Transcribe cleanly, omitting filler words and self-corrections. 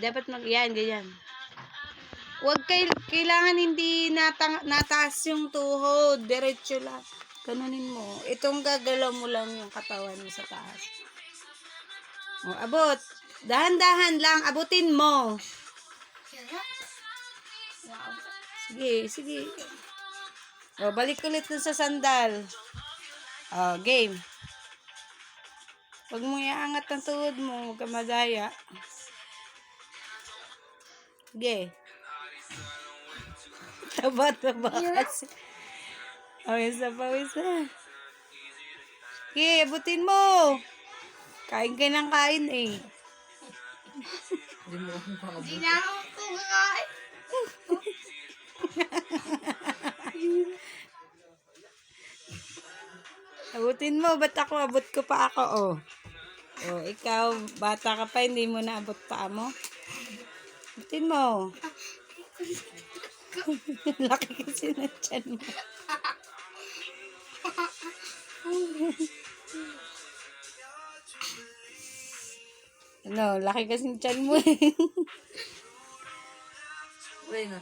Dapat yan, ganyan. Huwag kailangan hindi nataas yung tuhod. Diretso lang. Ganunin mo. Itong gagalaw mo lang yung katawan mo sa taas. O, abot. Dahan-dahan lang. Abutin mo. Sige, sige. O, balik ulit dun sa sandal. O, game. Huwag mong iangat ang tuhod mo. Huwag ka madaya. Sige. Taba-taba kasi. O, isa pa, isa. Sige, abutin mo. Kain ka ng kain eh. Hindi na ako kumakain. Abutin mo, ba't ako? Abot ko pa ako, oh. Oh, ikaw, bata ka pa, hindi mo naabot pa mo. Abutin mo. Laki kasi na tiyan mo. Ano, laki kasi ng tiyan mo eh. Wait na.